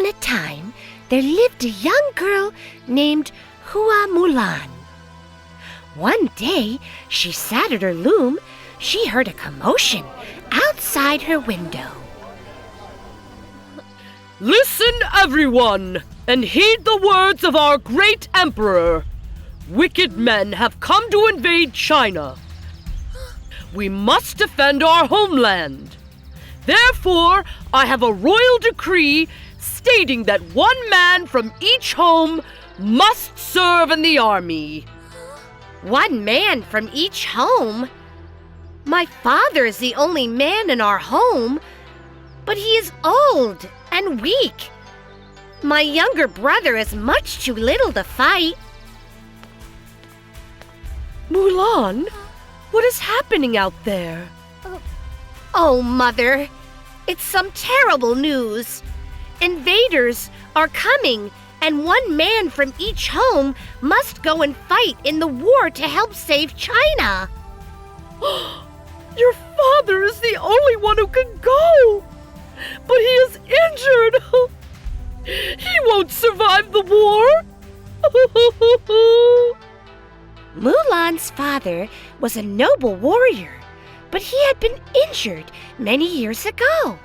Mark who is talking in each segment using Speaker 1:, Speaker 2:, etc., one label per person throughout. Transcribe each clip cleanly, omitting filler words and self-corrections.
Speaker 1: upon a time, there lived a young girl named MULAN. One day, she sat at her loom. She heard a commotion outside her window.
Speaker 2: Listen, everyone, and heed the words of our great emperor. Wicked men have come to invade China. We must defend our homeland. Therefore, I have a royal decree stating that one man from each home must serve in the army.
Speaker 1: One man from each home? My father is the only man in our home, but he is old and weak. My younger brother is much too little to fight.
Speaker 2: Mulan, what is happening out there?
Speaker 1: Oh, Mother, it's some terrible news. Invaders are coming, and one man from each home must go and fight in the war to help save China.
Speaker 2: Your father is the only one who can go, but he is injured. He won't survive the war.
Speaker 1: Mulan's father was a noble warrior, but he had been injured many years ago.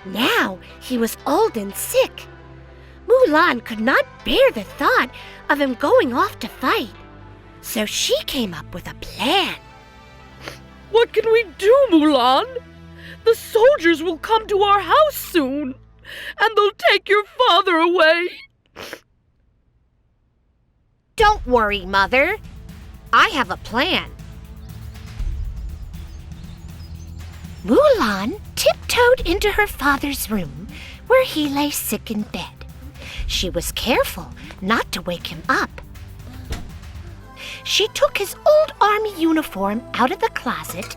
Speaker 1: Now he was old and sick. Mulan could not bear the thought of him going off to fight, so she came up with a plan.
Speaker 2: What can we do, Mulan? The soldiers will come to our house soon, and they'll take your father away.
Speaker 1: Don't worry, Mother. I have a plan. Mulan tiptoed into her father's room, where he lay sick in bed. She was careful not to wake him up. She took his old army uniform out of the closet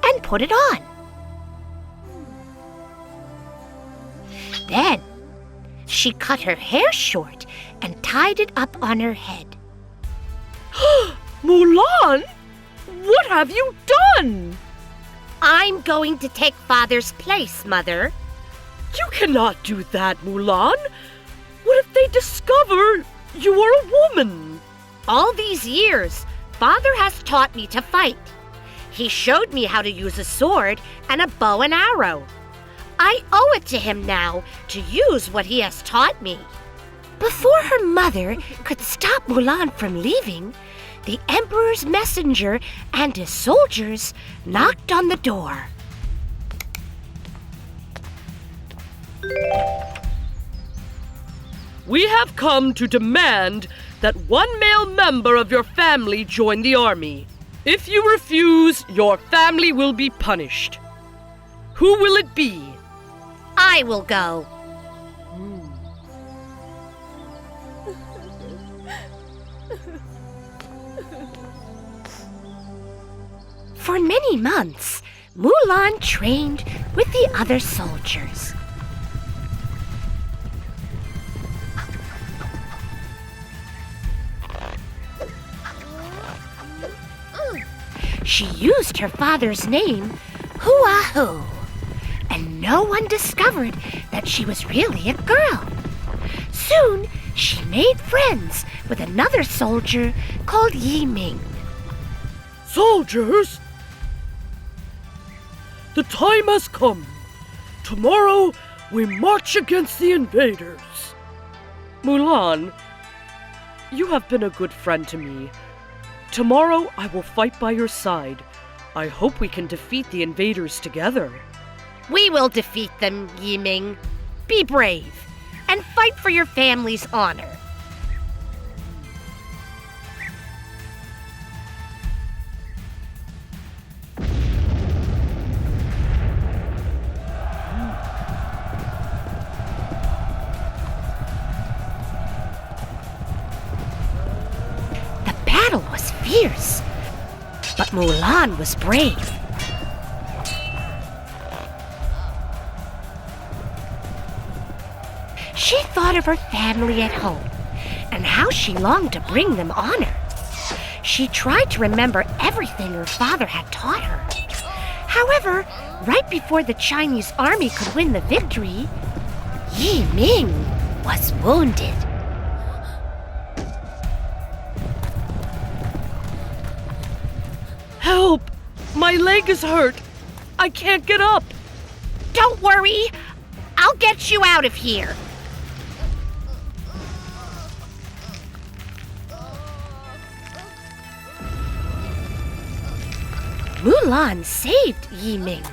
Speaker 1: and put it on. Then she cut her hair short and tied it up on her head.
Speaker 2: Mulan, what have you done?
Speaker 1: I'm going to take Father's place, Mother.
Speaker 2: You cannot do that, Mulan. What if they discover you are a woman?
Speaker 1: All these years, Father has taught me to fight. He showed me how to use a sword and a bow and arrow. I owe it to him now to use what he has taught me. Before her mother could stop Mulan from leaving, the Emperor's messenger and his soldiers knocked on the door.
Speaker 2: We have come to demand that one male member of your family join the army. If you refuse, your family will be punished. Who will it be?
Speaker 1: I will go. For many months, Mulan trained with the other soldiers. She used her father's name, Hua-Hu, and no one discovered that she was really a girl. Soon, she made friends with another soldier called Yiming.
Speaker 2: Soldiers, the time has come. Tomorrow, we march against the invaders. Mulan, you have been a good friend to me. Tomorrow, I will fight by your side. I hope we can defeat the invaders together.
Speaker 1: We will defeat them, Yiming. Be brave and fight for your family's honor. The battle was fierce, but Mulan was brave. She thought of her family at home and how she longed to bring them honor. She tried to remember everything her father had taught her. However, right before the Chinese army could win the victory, Yi Ming was wounded.
Speaker 2: Help! My leg is hurt. I can't get up.
Speaker 1: Don't worry, I'll get you out of here. Mulan saved Yi Ming,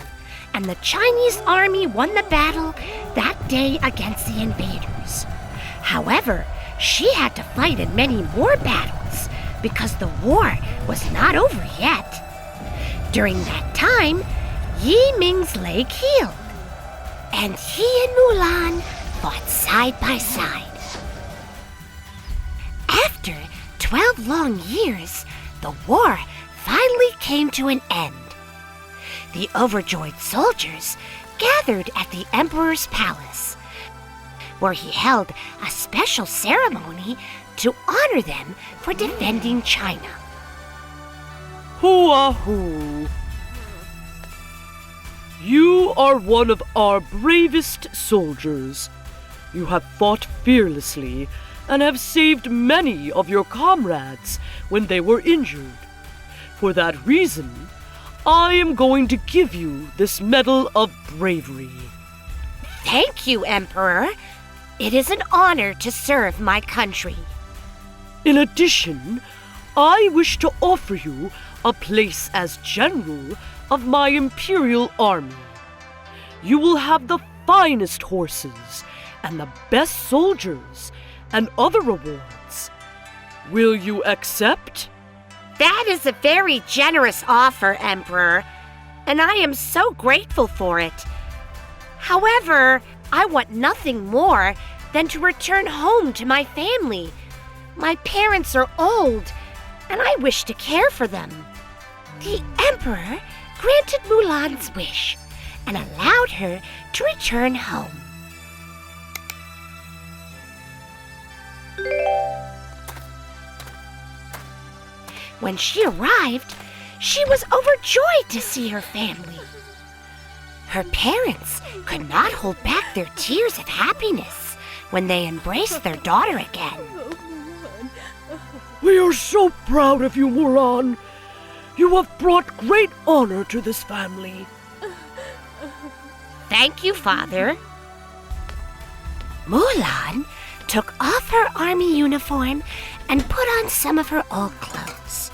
Speaker 1: and the Chinese army won the battle that day against the invaders. However, she had to fight in many more battles because the war was not over yet. During that time, Yi Ming's leg healed, and he and Mulan fought side by side. After 12 long years, the war finally came to an end. The overjoyed soldiers gathered at the emperor's palace, where he held a special ceremony to honor them for defending China.
Speaker 2: Hoo-ah-hoo. You are one of our bravest soldiers. You have fought fearlessly and have saved many of your comrades when they were injured. For that reason, I am going to give you this Medal of Bravery.
Speaker 1: Thank you, Emperor. It is an honor to serve my country.
Speaker 2: In addition, I wish to offer you a place as general of my imperial army. You will have the finest horses and the best soldiers and other rewards. Will you accept?
Speaker 1: That is a very generous offer, Emperor, and I am so grateful for it. However, I want nothing more than to return home to my family. My parents are old, and I wish to care for them. The Emperor granted Mulan's wish and allowed her to return home. When she arrived, she was overjoyed to see her family. Her parents could not hold back their tears of happiness when they embraced their daughter again.
Speaker 2: We are so proud of you, Mulan. You have brought great honor to this family.
Speaker 1: Thank you, Father. Mulan took off her army uniform and put on some of her old clothes.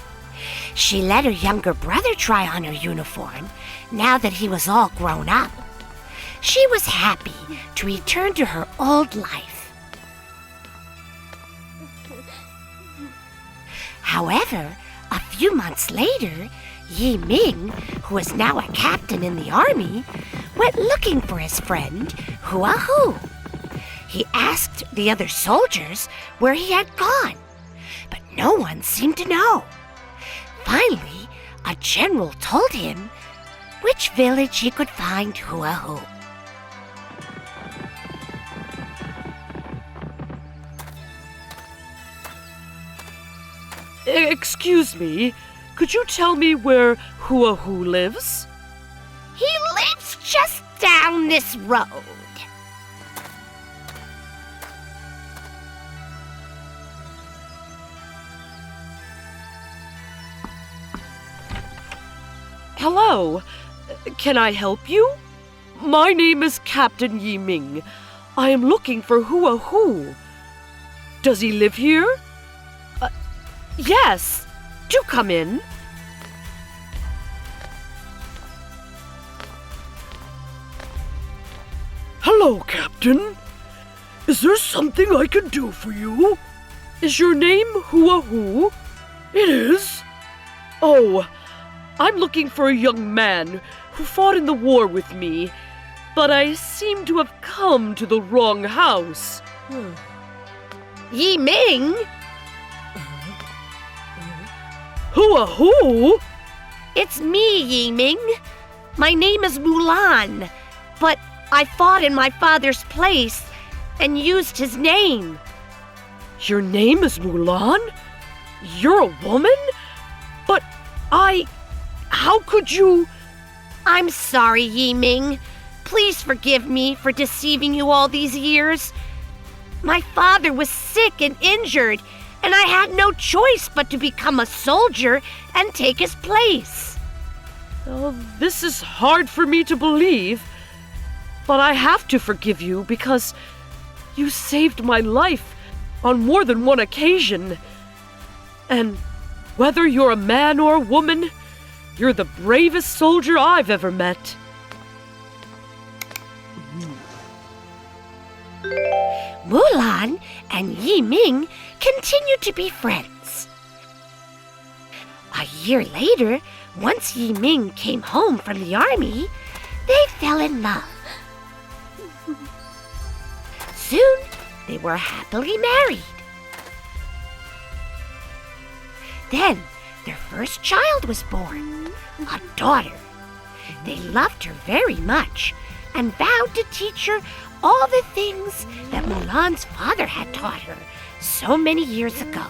Speaker 1: She let her younger brother try on her uniform now that he was all grown up. She was happy to return to her old life. However, a few months later, Yi Ming, who was now a captain in the army, went looking for his friend, Hua-Hu. He asked the other soldiers where he had gone, but no one seemed to know. Finally, a general told him which village he could find Hua-Hu.
Speaker 2: Excuse me, could you tell me where Hua-Hu lives?
Speaker 1: He lives just down this road.
Speaker 2: Hello, can I help you? My name is Captain Yi Ming. I am looking for Hua-Hu. Does he live here? Yes, do come in. Hello, Captain. Is there something I can do for you? Is your name Hua-Hu? It is. Oh, I'm looking for a young man who fought in the war with me, but I seem to have come to the wrong house.
Speaker 1: Yi Ming?
Speaker 2: Hua-Hu?
Speaker 1: It's me, Yi Ming. My name is Mulan, but I fought in my father's place and used his name.
Speaker 2: Your name is Mulan? You're a woman? But how could you...
Speaker 1: I'm sorry, Yi Ming. please forgive me for deceiving you all these years. My father was sick and injured, and I had no choice but to become a soldier and take his place.
Speaker 2: Oh, this is hard for me to believe, but I have to forgive you because you saved my life on more than one occasion. And whether you're a man or a woman, you're the bravest soldier I've ever met.
Speaker 1: Mulan and Yi Ming continued to be friends. A year later, once Yi Ming came home from the army, they fell in love. Soon, they were happily married. Then, their first child was born, a daughter. They loved her very much and vowed to teach her all the things that Mulan's father had taught her so many years ago.